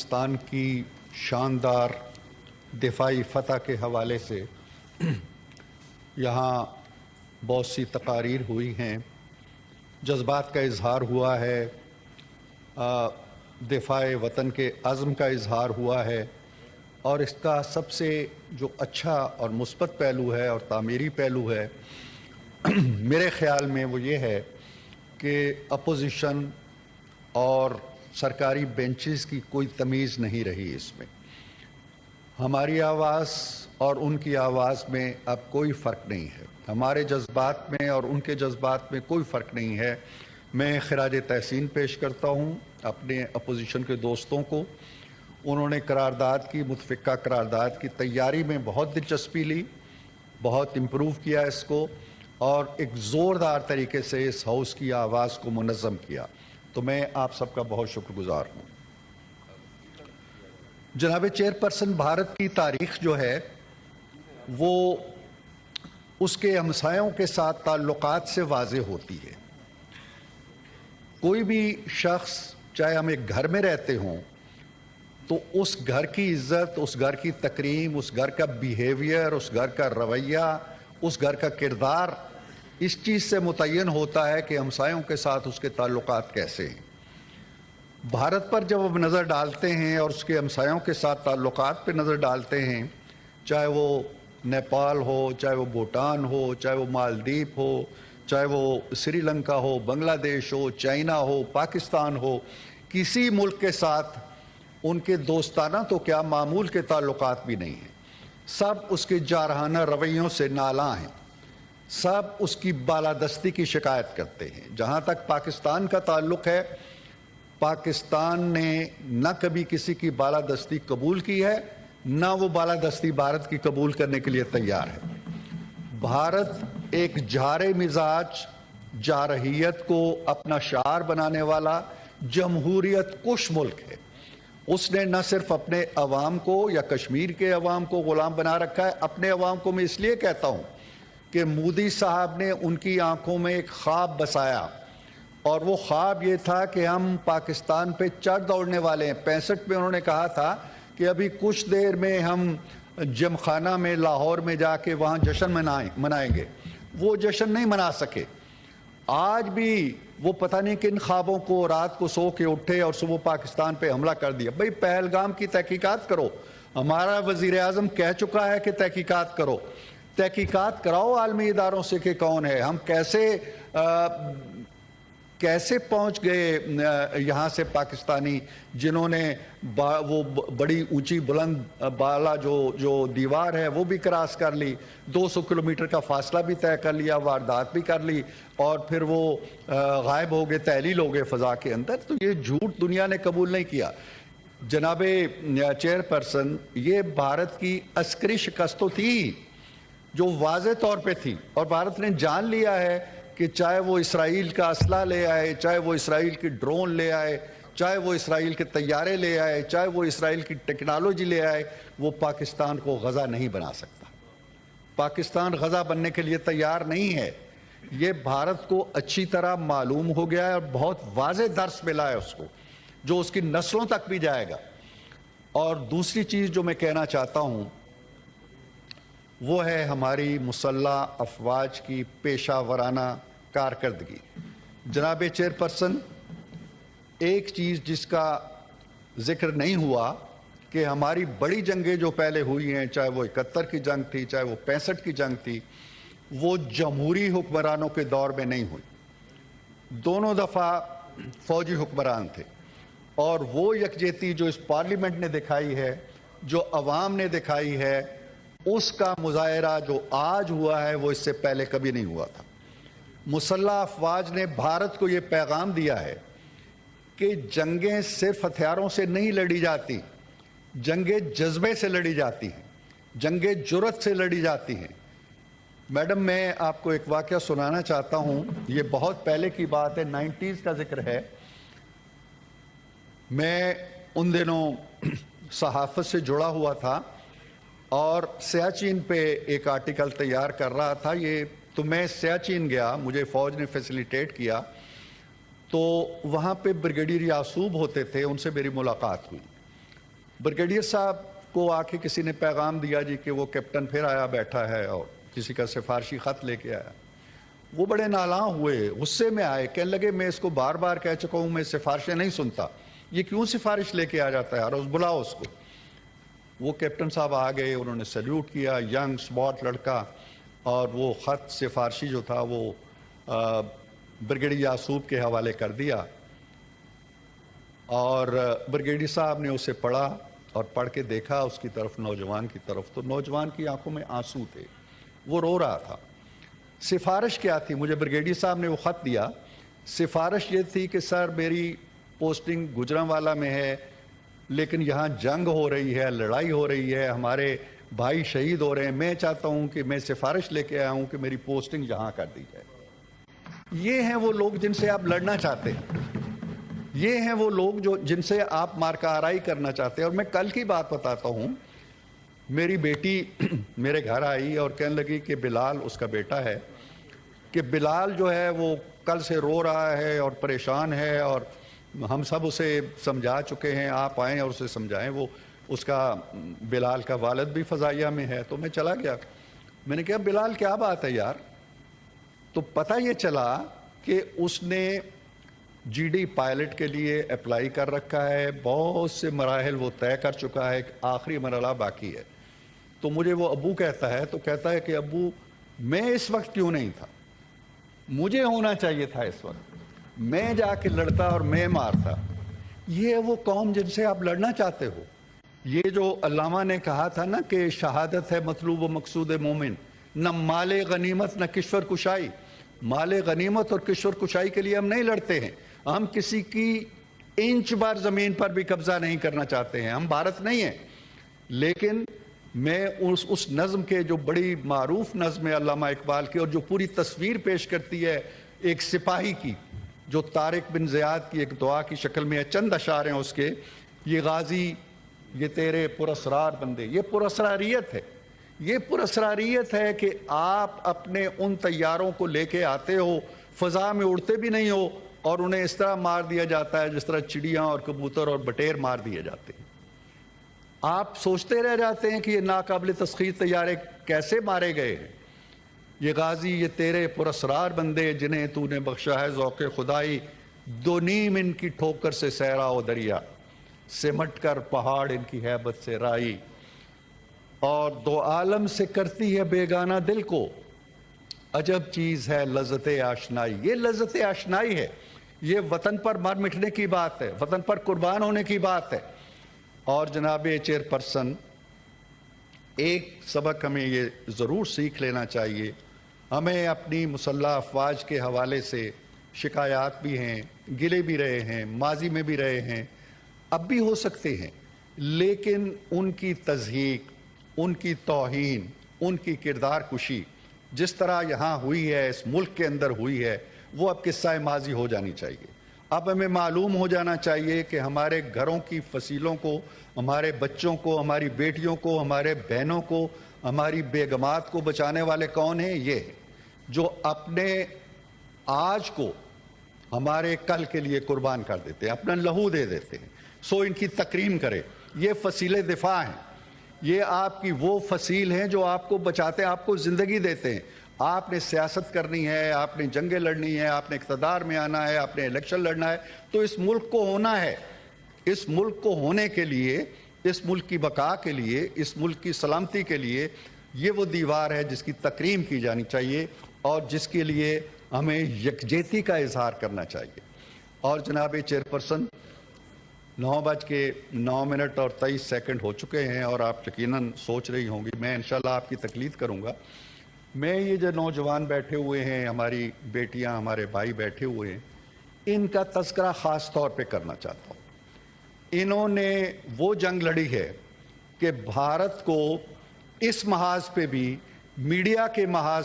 پاکستان کی شاندار دفاعی فتح کے حوالے سے یہاں بہت سی تقاریر ہوئی ہیں، جذبات کا اظہار ہوا ہے، دفاع وطن کے عزم کا اظہار ہوا ہے، اور اس کا سب سے جو اچھا اور مثبت پہلو ہے اور تعمیری پہلو ہے میرے خیال میں وہ یہ ہے کہ اپوزیشن اور سرکاری بینچز کی کوئی تمیز نہیں رہی اس میں۔ ہماری آواز اور ان کی آواز میں اب کوئی فرق نہیں ہے، ہمارے جذبات میں اور ان کے جذبات میں کوئی فرق نہیں ہے۔ میں خراج تحسین پیش کرتا ہوں اپنے اپوزیشن کے دوستوں کو۔ انہوں نے قرارداد کی متفقہ قرارداد کی تیاری میں بہت دلچسپی لی، بہت امپروو کیا اس کو، اور ایک زوردار طریقے سے اس ہاؤس کی آواز کو منظم کیا، تو میں آپ سب کا بہت شکر گزار ہوں۔ جناب چیئرپرسن، بھارت کی تاریخ جو ہے وہ اس کے ہمسایوں کے ساتھ تعلقات سے واضح ہوتی ہے۔ کوئی بھی شخص چاہے ہم ایک گھر میں رہتے ہوں تو اس گھر کی عزت، اس گھر کی تکریم، اس گھر کا بیہیویئر، اس گھر کا رویہ، اس گھر کا کردار اس چیز سے متعین ہوتا ہے کہ ہمسایوں کے ساتھ اس کے تعلقات کیسے ہیں۔ بھارت پر جب ہم نظر ڈالتے ہیں اور اس کے ہمسایوں کے ساتھ تعلقات پہ نظر ڈالتے ہیں، چاہے وہ نیپال ہو، چاہے وہ بھوٹان ہو، چاہے وہ مالدیپ ہو، چاہے وہ سری لنکا ہو، بنگلہ دیش ہو، چائنا ہو، پاکستان ہو، کسی ملک کے ساتھ ان کے دوستانہ تو کیا معمول کے تعلقات بھی نہیں ہیں۔ سب اس کے جارحانہ رویوں سے نالاں ہیں، سب اس کی بالادستی کی شکایت کرتے ہیں۔ جہاں تک پاکستان کا تعلق ہے، پاکستان نے نہ کبھی کسی کی بالادستی قبول کی ہے، نہ وہ بالادستی بھارت کی قبول کرنے کے لیے تیار ہے۔ بھارت ایک جارے مزاج، جارحیت کو اپنا شعار بنانے والا جمہوریت کش ملک ہے۔ اس نے نہ صرف اپنے عوام کو یا کشمیر کے عوام کو غلام بنا رکھا ہے، اپنے عوام کو میں اس لیے کہتا ہوں کہ مودی صاحب نے ان کی آنکھوں میں ایک خواب بسایا، اور وہ خواب یہ تھا کہ ہم پاکستان پہ چڑھ دوڑنے والے ہیں۔ 65 میں انہوں نے کہا تھا کہ ابھی کچھ دیر میں ہم جم خانہ میں لاہور میں جا کے وہاں جشن منائیں گے۔ وہ جشن نہیں منا سکے۔ آج بھی وہ پتہ نہیں کن خوابوں کو رات کو سو کے اٹھے اور صبح پاکستان پہ حملہ کر دیا۔ بھئی پہلگام کی تحقیقات کرو، ہمارا وزیر اعظم کہہ چکا ہے کہ تحقیقات کرو، تحقیقات کراؤ عالمی اداروں سے کہ کون ہے، ہم کیسے پہنچ گئے یہاں سے پاکستانی جنہوں نے وہ بڑی اونچی بلند بالا جو دیوار ہے وہ بھی کراس کر لی، 200 کلومیٹر کا فاصلہ بھی طے کر لیا، واردات بھی کر لی، اور پھر وہ غائب ہو گئے، تحلیل ہو گئے فضا کے اندر۔ تو یہ جھوٹ دنیا نے قبول نہیں کیا۔ جناب چیئر پرسن، یہ بھارت کی عسکری شکست تو تھی جو واضح طور پہ تھی، اور بھارت نے جان لیا ہے کہ چاہے وہ اسرائیل کا اسلحہ لے آئے، چاہے وہ اسرائیل کی ڈرون لے آئے، چاہے وہ اسرائیل کے طیارے لے آئے، چاہے وہ اسرائیل کی ٹیکنالوجی لے آئے، وہ پاکستان کو غزہ نہیں بنا سکتا۔ پاکستان غزہ بننے کے لیے تیار نہیں ہے۔ یہ بھارت کو اچھی طرح معلوم ہو گیا ہے اور بہت واضح درس ملا ہے اس کو، جو اس کی نسلوں تک بھی جائے گا۔ اور دوسری چیز جو میں کہنا چاہتا ہوں وہ ہے ہماری مسلح افواج کی پیشہ ورانہ کارکردگی۔ جناب چیئرپرسن، ایک چیز جس کا ذکر نہیں ہوا کہ ہماری بڑی جنگیں جو پہلے ہوئی ہیں، چاہے وہ 71 کی جنگ تھی، چاہے وہ 65 کی جنگ تھی، وہ جمہوری حکمرانوں کے دور میں نہیں ہوئی۔ دونوں دفعہ فوجی حکمران تھے، اور وہ یکجہتی جو اس پارلیمنٹ نے دکھائی ہے، جو عوام نے دکھائی ہے، اس کا مظاہرہ جو آج ہوا ہے وہ اس سے پہلے کبھی نہیں ہوا تھا۔ مسلح افواج نے بھارت کو یہ پیغام دیا ہے کہ جنگیں صرف ہتھیاروں سے نہیں لڑی جاتی، جنگیں جذبے سے لڑی جاتی ہیں، جنگیں جرأت سے لڑی جاتی ہیں۔ میڈم، میں آپ کو ایک واقعہ سنانا چاہتا ہوں، یہ بہت پہلے کی بات ہے، 90s کا ذکر ہے۔ میں ان دنوں صحافت سے جڑا ہوا تھا اور سیاچین پہ ایک آرٹیکل تیار کر رہا تھا۔ تو میں سیاچین گیا، مجھے فوج نے فیسیلیٹیٹ کیا، تو وہاں پہ بریگیڈیئر یعصوب ہوتے تھے، ان سے میری ملاقات ہوئی۔ ब्रिगेडियर साहब को आके किसी ने पैगाम दिया जी कि वो कैप्टन फिर आया बैठा है और किसी का सिफारशी ख़त लेके आया। वो बड़े नालां हुए, गुस्से में आए, कहने लगे मैं इसको बार बार कह चुका हूँ मैं सिफारिशें नहीं सुनता, ये क्यों सिफारिश लेके आ जाता है यार, बुलाओ उसको। वो कैप्टन साहब आ गए, उन्होंने सैल्यूट किया, यंग स्मार्ट लड़का, और वो ख़त सिफारशी जो था वो ब्रिगेडियर यासूब के हवाले कर दिया। और ब्रिगेडियर साहब ने उसे पढ़ा और पढ़ के देखा उसकी तरफ, नौजवान की तरफ, तो नौजवान की आंखों में आंसू थे, वो रो रहा था। सिफारिश क्या थी? मुझे ब्रिगेडियर साहब ने वो ख़त दिया, सिफारिश ये थी कि सर मेरी पोस्टिंग गुजरांवाला में है, लेकिन यहाँ जंग हो रही है, लड़ाई हो रही है, हमारे भाई शहीद हो रहे हैं, मैं चाहता हूँ कि मैं सिफारिश लेके आया हूँ कि मेरी पोस्टिंग यहाँ कर दी जाए। ये हैं वो लोग जिनसे आप लड़ना चाहते हैं, ये हैं वो लोग जो जिनसे आप मारकाराई करना चाहते हैं। और मैं कल की बात बताता हूँ, मेरी बेटी मेरे घर आई और कहने लगी कि बिलाल, उसका बेटा है, कि बिलाल जो है वो कल से रो रहा है और परेशान है और हम सब उसे समझा चुके हैं, आप आएँ और उसे समझाएं। वो उसका बिलाल का वालिद भी फ़ज़ाइया में है। तो मैं चला गया, मैंने कहा बिलाल क्या बात है यार? तो पता ये चला कि उसने जीडी पायलट के लिए अप्लाई कर रखा है, बहुत से मराहल वो तय कर चुका है, आखिरी मरहला बाकी है। तो मुझे वो अब्बू कहता है, तो कहता है कि अब्बू मैं इस वक्त क्यों नहीं था, मुझे होना चाहिए था इस वक्त, मैं जाके लड़ता और मैं मारता। ये है वो कौम जिनसे आप लड़ना चाहते हो। ये जो अल्लामा ने कहा था ना कि शहादत है मतलूब व मकसूद मोमिन, न माले गनीमत न किश्वर कुशाई। माले गनीमत और किश्वर कुशाई के लिए हम नहीं लड़ते हैं, हम किसी की इंच बार ज़मीन पर भी कब्जा नहीं करना चाहते हैं, हम भारत नहीं हैं। लेकिन मैं उस नज़म के, जो बड़ी मारूफ नज़म है अल्लामा इकबाल की, और जो पूरी तस्वीर पेश करती है एक सिपाही की, जो तारिक बिन ज़ियाद की एक दुआ की शक्ल में है, चंद अशार हैं उसके, ये गाजी ये तेरे पुरस्रार बंदे, ये पुरस्रारियत है। ये पुरस्रारियत है कि आप अपने उन तैयारों को लेके आते हो, फ़ज़ा में उड़ते भी नहीं हो, और उन्हें इस तरह मार दिया जाता है जिस तरह चिड़ियाँ और कबूतर और बटेर मार दिए जाते हैं। आप सोचते रह जाते हैं कि ये नाकाबिल तस्खीर तैयारे कैसे मारे गए हैं। ये गाजी ये तेरे पुरस्रार बंदे जिन्हें तूने बख्शा है ज़ौक़े खुदाई, दो नीम इनकी ठोकर से सहरा व दरिया, सिमट कर पहाड़ इनकी हैबत से राई, और दो आलम से करती है बेगाना दिल को, अजब चीज़ है लज़्ज़त आशनाई। ये लज़्ज़त आशनाई है, ये वतन पर मर मिटने की बात है, वतन पर कुर्बान होने की बात है। और जनाब चेयरपर्सन, एक सबक हमें ये ज़रूर सीख लेना चाहिए, हमें अपनी मुसल्लह अफवाज के हवाले से शिकायत भी हैं, गिले भी रहे हैं, माजी में भी रहे हैं, अब भी हो सकते हैं, लेकिन उनकी तज़हीक, उनकी तौहीन, उनकी किरदार कुशी जिस तरह यहाँ हुई है, इस मुल्क के अंदर हुई है, वो अब किस्सा माजी हो जानी चाहिए। अब हमें मालूम हो जाना चाहिए कि हमारे घरों की फसीलों को, हमारे बच्चों को, हमारी बेटियों को, हमारे बहनों को, हमारी बेगमात को बचाने वाले कौन हैं? ये जो अपने आज को हमारे कल के लिए कुर्बान कर देते हैं, अपना लहू दे देते हैं। सो इनकी तकरीम करें। ये फसीले दिफा हैं, ये आपकी वो फसील हैं जो आपको बचाते हैं, आपको ज़िंदगी देते हैं। आपने सियासत करनी है, आपने जंगें लड़नी है, आपने इक़्तिदार में आना है, आपने इलेक्शन लड़ना है, तो इस मुल्क को होना है। इस मुल्क को होने के लिए, इस मुल्क की बका के लिए, इस मुल्क की सलामती के लिए ये वो दीवार है जिसकी तकरीम की जानी चाहिए और जिसके लिए हमें यकजहती का इजहार करना चाहिए। और जनाब चेयरपर्सन, 9:09 और 23 सेकंड हो चुके हैं और आप यकीनन सोच रही होंगी, मैं इंशाल्लाह आपकी तकलीद करूँगा। मैं ये जो नौजवान बैठे हुए हैं, हमारी बेटियां, हमारे भाई बैठे हुए हैं, इनका तज़किरा ख़ास तौर पे करना चाहता हूँ। इन्होंने वो जंग लड़ी है कि भारत को इस महाज पे भी, मीडिया के महाज